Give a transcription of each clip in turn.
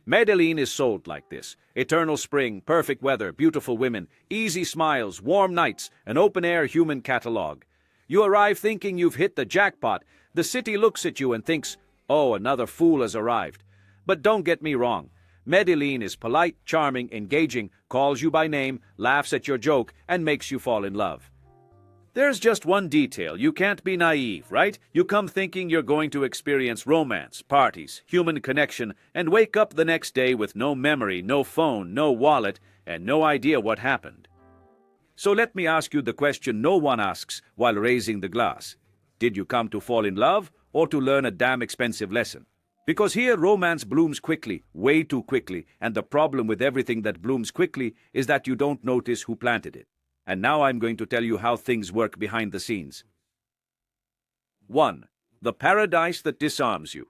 Medellín is sold like this. Eternal spring, perfect weather, beautiful women, easy smiles, warm nights, an open-air human catalog. You arrive thinking you've hit the jackpot. The city looks at you and thinks, oh, another fool has arrived. But don't get me wrong. Medellín is polite, charming, engaging, calls you by name, laughs at your joke, and makes you fall in love. There's just one detail. You can't be naive, right? You come thinking you're going to experience romance, parties, human connection, and wake up the next day with no memory, no phone, no wallet, and no idea what happened. So let me ask you the question no one asks while raising the glass. Did you come to fall in love or to learn a damn expensive lesson? Because here romance blooms quickly, way too quickly, and the problem with everything that blooms quickly is that you don't notice who planted it. And now I'm going to tell you how things work behind the scenes. 1. The paradise that disarms you.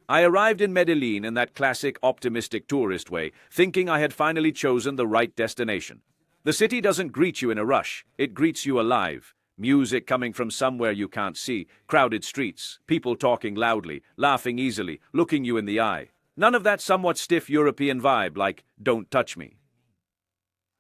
I arrived in Medellín in that classic optimistic tourist way, thinking I had finally chosen the right destination. The city doesn't greet you in a rush, it greets you alive. Music coming from somewhere you can't see, crowded streets, people talking loudly, laughing easily, looking you in the eye. None of that somewhat stiff European vibe like, don't touch me.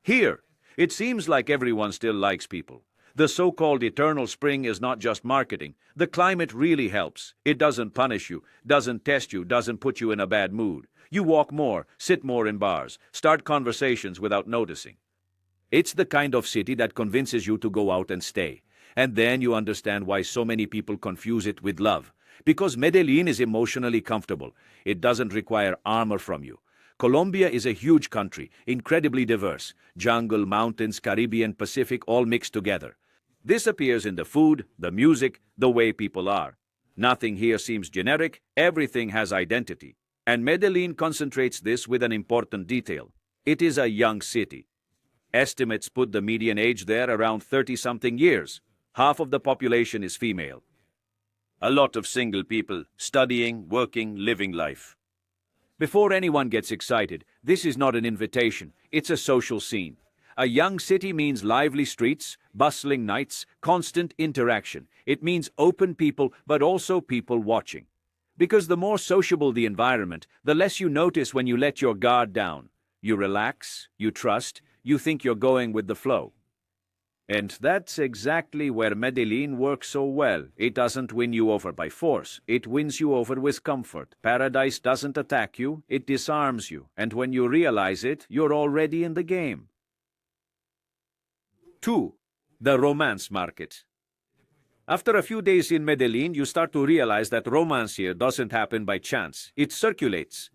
Here, it seems like everyone still likes people. The so-called eternal spring is not just marketing. The climate really helps. It doesn't punish you, doesn't test you, doesn't put you in a bad mood. You walk more, sit more in bars, start conversations without noticing. It's the kind of city that convinces you to go out and stay. And then you understand why so many people confuse it with love. Because Medellín is emotionally comfortable. It doesn't require armor from you. Colombia is a huge country, incredibly diverse. Jungle, mountains, Caribbean, Pacific, all mixed together. This appears in the food, the music, the way people are. Nothing here seems generic, everything has identity. And Medellín concentrates this with an important detail. It is a young city. Estimates put the median age there around 30-something years. Half of the population is female. A lot of single people, studying, working, living life. Before anyone gets excited, this is not an invitation, it's a social scene. A young city means lively streets, bustling nights, constant interaction. It means open people, but also people watching. Because the more sociable the environment, the less you notice when you let your guard down. You relax, you trust, you think you're going with the flow. And that's exactly where Medellín works so well. It doesn't win you over by force. It wins you over with comfort. Paradise doesn't attack you, it disarms you. And when you realize it, you're already in the game. 2. The romance market. After a few days in Medellín, you start to realize that romance here doesn't happen by chance. It circulates.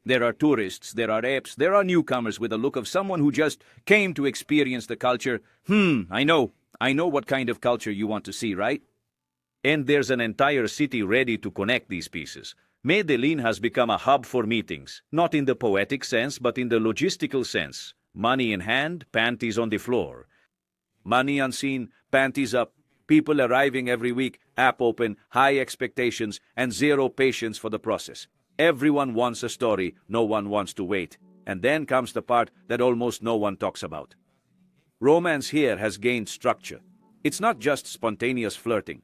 There are tourists, there are apes, there are newcomers with the look of someone who just came to experience the culture. I know what kind of culture you want to see, right? And there's an entire city ready to connect these pieces. Medellín has become a hub for meetings, not in the poetic sense, but in the logistical sense. Money in hand, panties on the floor. Money unseen, panties up, people arriving every week, app open, high expectations, and zero patience for the process. Everyone wants a story, no one wants to wait. And then comes the part that almost no one talks about. Romance here has gained structure. It's not just spontaneous flirting.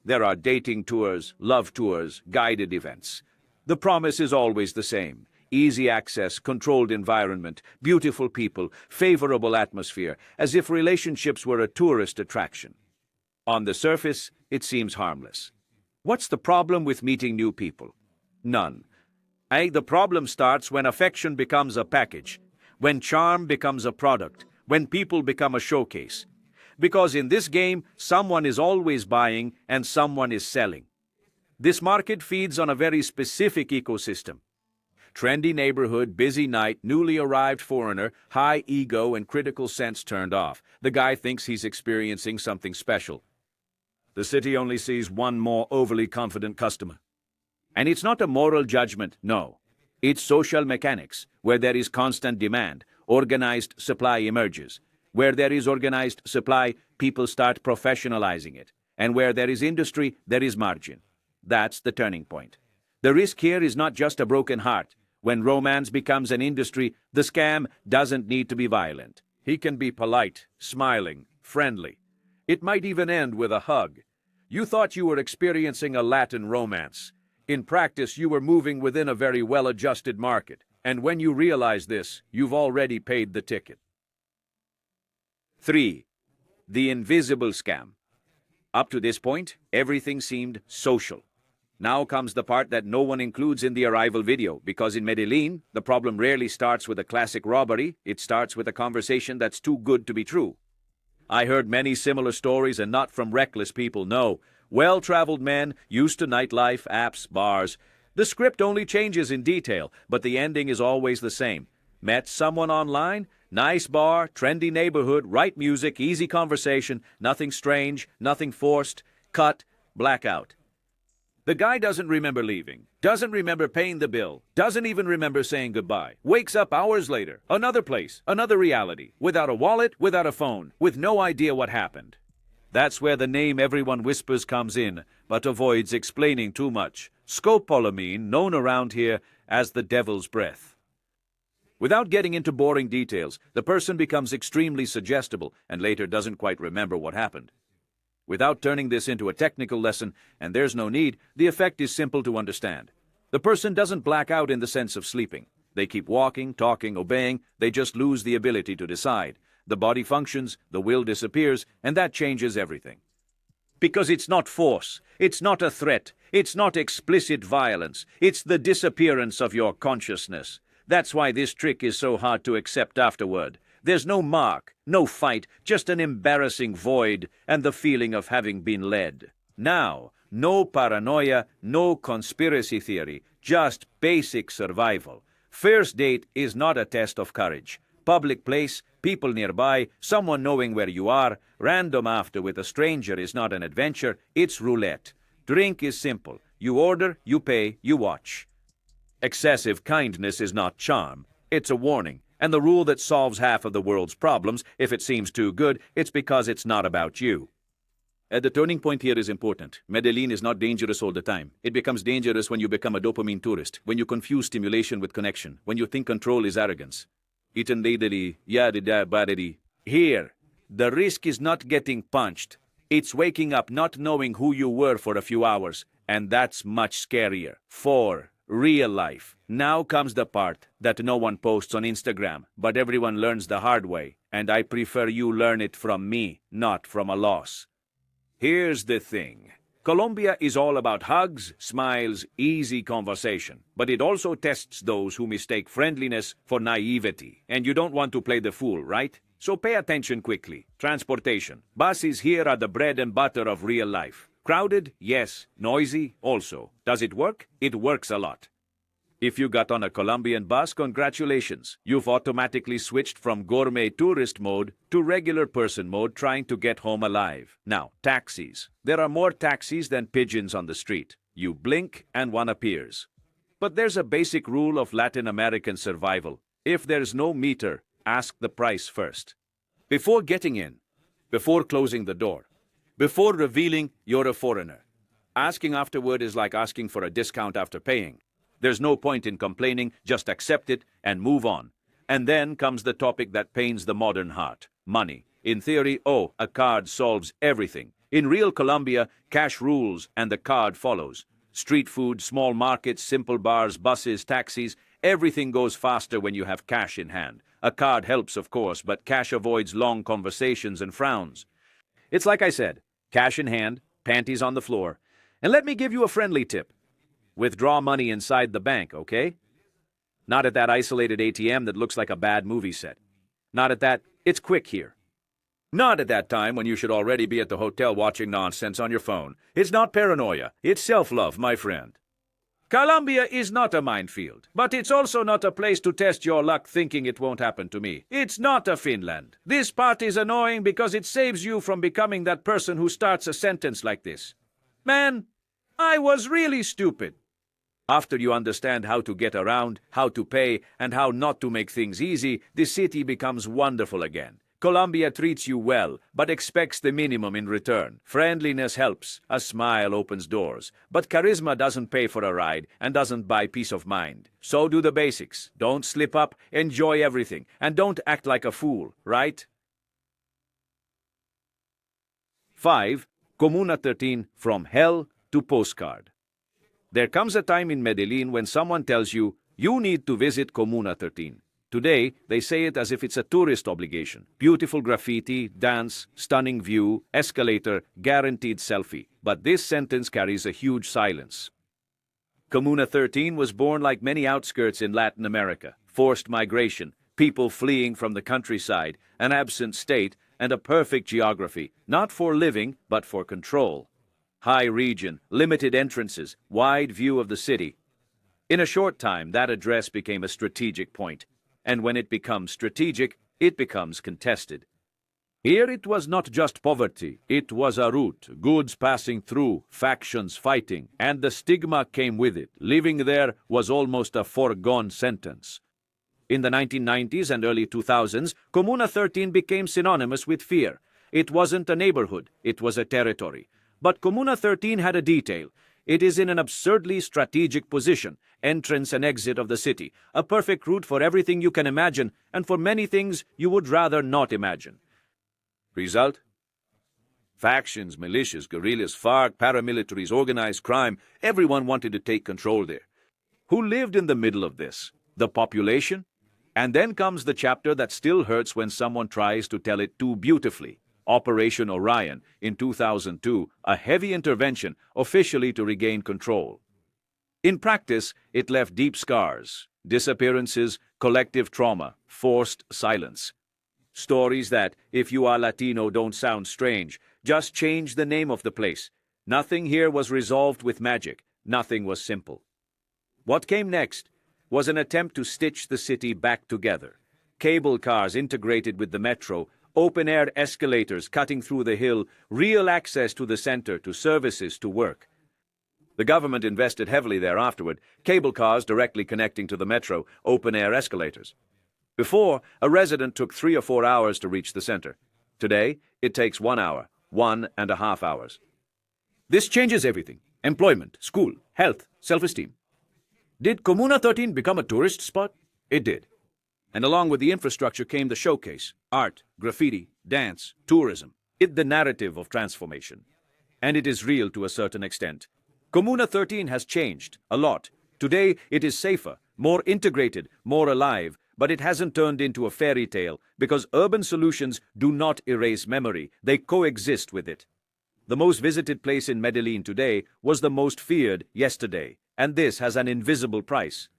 There are dating tours, love tours, guided events. The promise is always the same. Easy access, controlled environment, beautiful people, favorable atmosphere, as if relationships were a tourist attraction. On the surface, it seems harmless. What's the problem with meeting new people? None. The problem starts when affection becomes a package, when charm becomes a product, when people become a showcase. Because in this game, someone is always buying and someone is selling. This market feeds on a very specific ecosystem. Trendy neighborhood, busy night, newly arrived foreigner, high ego and critical sense turned off. The guy thinks he's experiencing something special. The city only sees one more overly confident customer. And it's not a moral judgment, no. It's social mechanics. Where there is constant demand, organized supply emerges. Where there is organized supply, people start professionalizing it. And where there is industry, there is margin. That's the turning point. The risk here is not just a broken heart. When romance becomes an industry, the scam doesn't need to be violent. He can be polite, smiling, friendly. It might even end with a hug. You thought you were experiencing a Latin romance. In practice, you were moving within a very well-adjusted market, and when you realize this, you've already paid the ticket. 3. The invisible scam. Up to this point, everything seemed social. Now comes the part that no one includes in the arrival video, because in Medellín, the problem rarely starts with a classic robbery, it starts with a conversation that's too good to be true. I heard many similar stories, and not from reckless people, no. Well-traveled men, used to nightlife, apps, bars. The script only changes in detail, but the ending is always the same. Met someone online? Nice bar, trendy neighborhood, right music, easy conversation, nothing strange, nothing forced, cut, blackout. The guy doesn't remember leaving, doesn't remember paying the bill, doesn't even remember saying goodbye. Wakes up hours later, another place, another reality, without a wallet, without a phone, with no idea what happened. That's where the name everyone whispers comes in, but avoids explaining too much. Scopolamine, known around here as the devil's breath. Without getting into boring details, the person becomes extremely suggestible and later doesn't quite remember what happened. Without turning this into a technical lesson, and there's no need, the effect is simple to understand. The person doesn't black out in the sense of sleeping. They keep walking, talking, obeying, they just lose the ability to decide. The body functions, the will disappears, and that changes everything. Because it's not force, it's not a threat, it's not explicit violence, it's the disappearance of your consciousness. That's why this trick is so hard to accept afterward. There's no mark, no fight, just an embarrassing void and the feeling of having been led. Now, no paranoia, no conspiracy theory, just basic survival. First date is not a test of courage. Public place, people nearby, someone knowing where you are, random after with a stranger is not an adventure, it's roulette. Drink is simple. You order, you pay, you watch. Excessive kindness is not charm. It's a warning. And the rule that solves half of the world's problems, if it seems too good, it's because it's not about you. The turning point here is important. Medellín is not dangerous all the time. It becomes dangerous when you become a dopamine tourist, when you confuse stimulation with connection, when you think control is arrogance. Here, the risk is not getting punched. It's waking up not knowing who you were for a few hours, and that's much scarier. 4. Real life. Now comes the part that no one posts on Instagram, but everyone learns the hard way, and I prefer you learn it from me, not from a loss. Here's the thing. Colombia is all about hugs, smiles, easy conversation, but it also tests those who mistake friendliness for naivety, and you don't want to play the fool, right? So pay attention quickly. Transportation. Buses here are the bread and butter of real life. Crowded? Yes. Noisy? Also. Does it work? It works a lot. If you got on a Colombian bus, congratulations. You've automatically switched from gourmet tourist mode to regular person mode trying to get home alive. Now, taxis. There are more taxis than pigeons on the street. You blink and one appears. But there's a basic rule of Latin American survival. If there's no meter, ask the price first. Before getting in, before closing the door, before revealing you're a foreigner. Asking afterward is like asking for a discount after paying. There's no point in complaining, just accept it and move on. And then comes the topic that pains the modern heart. Money. In theory, a card solves everything. In real Colombia, cash rules and the card follows. Street food, small markets, simple bars, buses, taxis, everything goes faster when you have cash in hand. A card helps, of course, but cash avoids long conversations and frowns. It's like I said, cash in hand, panties on the floor. And let me give you a friendly tip. Withdraw money inside the bank, okay? Not at that isolated ATM that looks like a bad movie set. Not at that, it's quick here. Not at that time when you should already be at the hotel watching nonsense on your phone. It's not paranoia, it's self-love, my friend. Colombia is not a minefield, but it's also not a place to test your luck thinking it won't happen to me. It's not a Finland. This part is annoying because it saves you from becoming that person who starts a sentence like this. Man, I was really stupid. After you understand how to get around, how to pay, and how not to make things easy, the city becomes wonderful again. Colombia treats you well, but expects the minimum in return. Friendliness helps. A smile opens doors. But charisma doesn't pay for a ride and doesn't buy peace of mind. So do the basics. Don't slip up, enjoy everything, and don't act like a fool, right? 5. Comuna 13, From Hell to Postcard. There comes a time in Medellín when someone tells you, you need to visit Comuna 13. Today, they say it as if it's a tourist obligation. Beautiful graffiti, dance, stunning view, escalator, guaranteed selfie. But this sentence carries a huge silence. Comuna 13 was born like many outskirts in Latin America. Forced migration, people fleeing from the countryside, an absent state, and a perfect geography, not for living, but for control. High region, limited entrances, wide view of the city. In a short time, that address became a strategic point. And when it becomes strategic, it becomes contested. Here it was not just poverty, it was a route, goods passing through, factions fighting, and the stigma came with it. Living there was almost a foregone sentence. In the 1990s and early 2000s, Comuna 13 became synonymous with fear. It wasn't a neighborhood, it was a territory. But Comuna 13 had a detail. It is in an absurdly strategic position, entrance and exit of the city, a perfect route for everything you can imagine, and for many things you would rather not imagine. Result? Factions, militias, guerrillas, FARC, paramilitaries, organized crime, everyone wanted to take control there. Who lived in the middle of this? The population? And then comes the chapter that still hurts when someone tries to tell it too beautifully. Operation Orion, in 2002, a heavy intervention officially to regain control. In practice, it left deep scars, disappearances, collective trauma, forced silence. Stories that, if you are Latino, don't sound strange. Just change the name of the place. Nothing here was resolved with magic. Nothing was simple. What came next was an attempt to stitch the city back together. Cable cars integrated with the metro, open-air escalators cutting through the hill, real access to the center, to services, to work. The government invested heavily there afterward, cable cars directly connecting to the metro, open-air escalators. Before, a resident took 3 or 4 hours to reach the center. Today, it takes 1 hour, 1.5 hours. This changes everything. Employment, school, health, self-esteem. Did Comuna 13 become a tourist spot? It did. And along with the infrastructure came the showcase, art, graffiti, dance, tourism. It's the narrative of transformation. And it is real to a certain extent. Comuna 13 has changed a lot. Today, it is safer, more integrated, more alive, but it hasn't turned into a fairy tale because urban solutions do not erase memory. They coexist with it. The most visited place in Medellín today was the most feared yesterday, and this has an invisible price.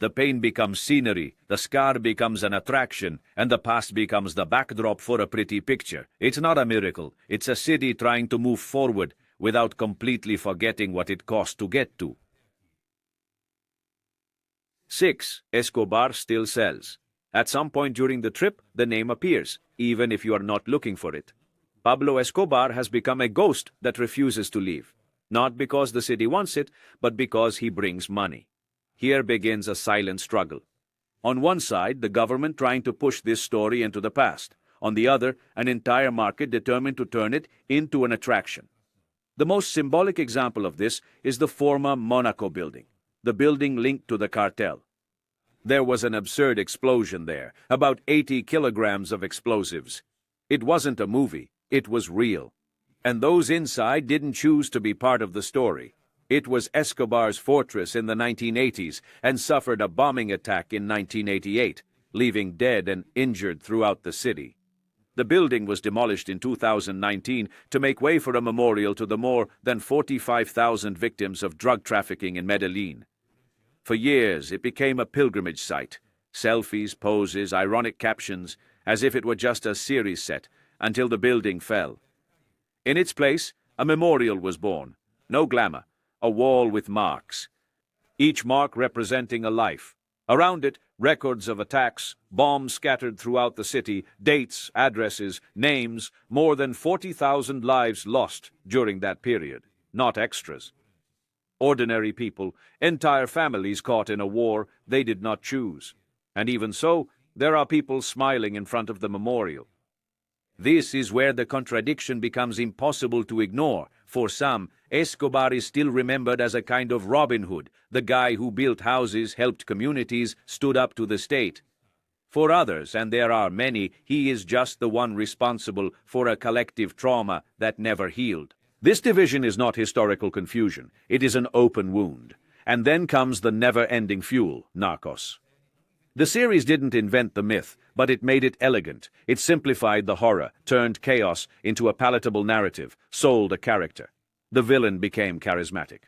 The pain becomes scenery, the scar becomes an attraction, and the past becomes the backdrop for a pretty picture. It's not a miracle. It's a city trying to move forward without completely forgetting what it cost to get to. 6. Escobar still sells. At some point during the trip, the name appears, even if you are not looking for it. Pablo Escobar has become a ghost that refuses to leave. Not because the city wants it, but because he brings money. Here begins a silent struggle. On one side, the government trying to push this story into the past. On the other, an entire market determined to turn it into an attraction. The most symbolic example of this is the former Monaco building, the building linked to the cartel. There was an absurd explosion there, about 80 kilograms of explosives. It wasn't a movie, it was real. And those inside didn't choose to be part of the story. It was Escobar's fortress in the 1980s and suffered a bombing attack in 1988, leaving dead and injured throughout the city. The building was demolished in 2019 to make way for a memorial to the more than 45,000 victims of drug trafficking in Medellín. For years, it became a pilgrimage site. Selfies, poses, ironic captions, as if it were just a series set, until the building fell. In its place, a memorial was born. No glamour. A wall with marks, each mark representing a life. Around it, records of attacks, bombs scattered throughout the city, dates, addresses, names, more than 40,000 lives lost during that period, not extras. Ordinary people, entire families caught in a war they did not choose. And even so, there are people smiling in front of the memorial. This is where the contradiction becomes impossible to ignore. For some, Escobar is still remembered as a kind of Robin Hood, the guy who built houses, helped communities, stood up to the state. For others, and there are many, he is just the one responsible for a collective trauma that never healed. This division is not historical confusion, it is an open wound. And then comes the never-ending fuel, Narcos. The series didn't invent the myth, but it made it elegant. It simplified the horror, turned chaos into a palatable narrative, sold a character. The villain became charismatic.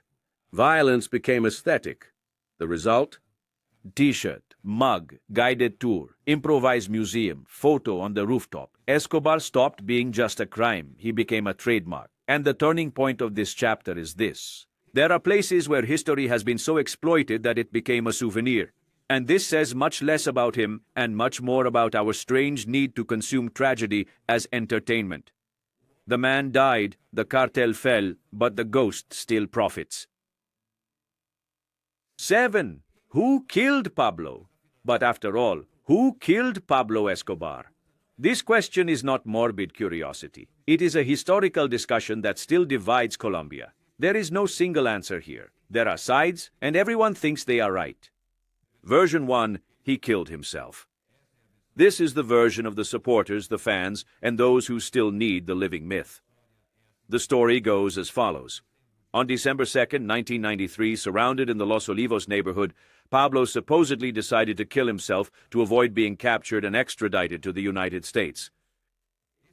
Violence became aesthetic. The result? T-shirt, mug, guided tour, improvised museum, photo on the rooftop. Escobar stopped being just a crime. He became a trademark. And the turning point of this chapter is this. There are places where history has been so exploited that it became a souvenir. And this says much less about him and much more about our strange need to consume tragedy as entertainment. The man died, the cartel fell, but the ghost still profits. 7. Who killed Pablo? But after all, who killed Pablo Escobar? This question is not morbid curiosity. It is a historical discussion that still divides Colombia. There is no single answer here. There are sides, and everyone thinks they are right. Version 1, he killed himself. This is the version of the supporters, the fans, and those who still need the living myth. The story goes as follows. On December 2nd, 1993, surrounded in the Los Olivos neighborhood, Pablo supposedly decided to kill himself to avoid being captured and extradited to the United States.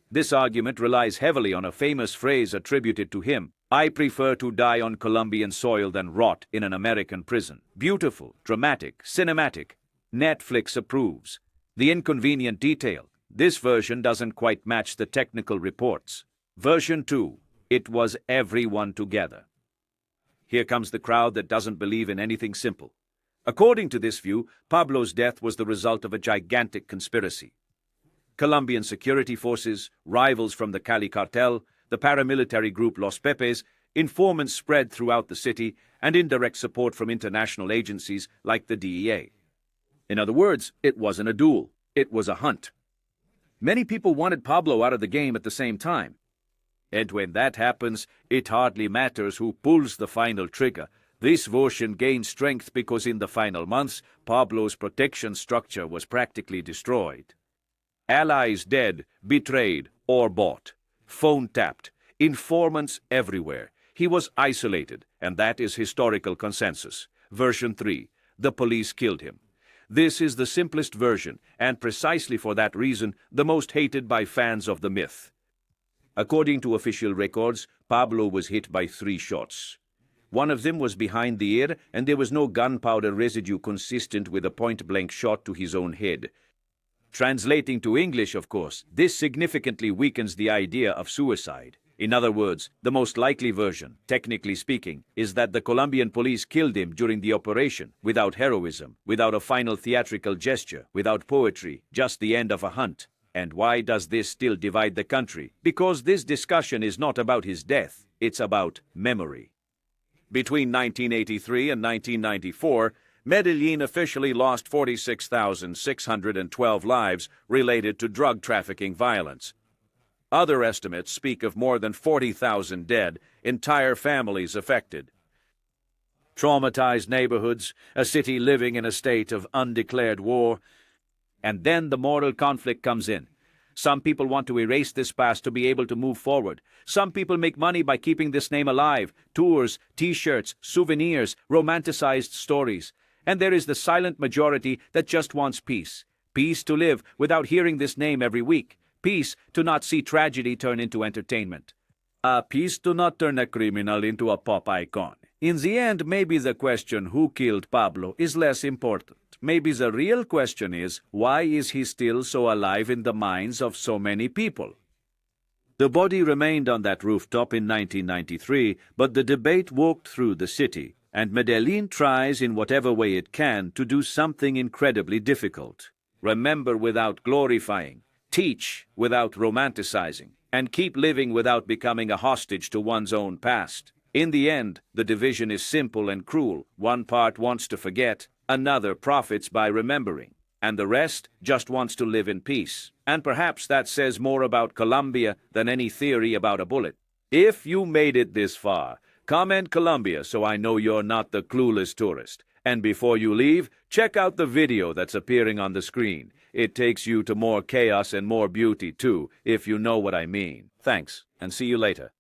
This argument relies heavily on a famous phrase attributed to him. I prefer to die on Colombian soil than rot in an American prison. Beautiful, dramatic, cinematic. Netflix approves. The inconvenient detail. This version doesn't quite match the technical reports. Version 2. It was everyone together. Here comes the crowd that doesn't believe in anything simple. According to this view, Pablo's death was the result of a gigantic conspiracy. Colombian security forces, rivals from the Cali cartel, the paramilitary group Los Pepes, informants spread throughout the city, and indirect support from international agencies like the DEA. In other words, it wasn't a duel. It was a hunt. Many people wanted Pablo out of the game at the same time. And when that happens, it hardly matters who pulls the final trigger. This version gained strength because in the final months, Pablo's protection structure was practically destroyed. Allies dead, betrayed, or bought. Phone tapped. Informants everywhere. He was isolated, and that is historical consensus. Version 3. The police killed him. This is the simplest version, and precisely for that reason, the most hated by fans of the myth. According to official records, Pablo was hit by 3 shots. One of them was behind the ear, and there was no gunpowder residue consistent with a point-blank shot to his own head. Translating to English, of course, this significantly weakens the idea of suicide. In other words, the most likely version, technically speaking, is that the Colombian police killed him during the operation, without heroism, without a final theatrical gesture, without poetry, just the end of a hunt. And why does this still divide the country? Because this discussion is not about his death, it's about memory. Between 1983 and 1994, Medellín officially lost 46,612 lives related to drug trafficking violence. Other estimates speak of more than 40,000 dead, entire families affected. Traumatized neighborhoods, a city living in a state of undeclared war. And then the moral conflict comes in. Some people want to erase this past to be able to move forward. Some people make money by keeping this name alive. Tours, T-shirts, souvenirs, romanticized stories. And there is the silent majority that just wants peace. Peace to live without hearing this name every week. Peace to not see tragedy turn into entertainment. Peace to not turn a criminal into a pop icon. In the end, maybe the question who killed Pablo is less important. Maybe the real question is, why is he still so alive in the minds of so many people? The body remained on that rooftop in 1993, but the debate walked through the city, and Medellín tries in whatever way it can to do something incredibly difficult. Remember without glorifying, teach without romanticizing, and keep living without becoming a hostage to one's own past. In the end, the division is simple and cruel. One part wants to forget, another profits by remembering, and the rest just wants to live in peace. And perhaps that says more about Colombia than any theory about a bullet. If you made it this far, comment Colombia so I know you're not the clueless tourist. And before you leave, check out the video that's appearing on the screen. It takes you to more chaos and more beauty too, if you know what I mean. Thanks, and see you later.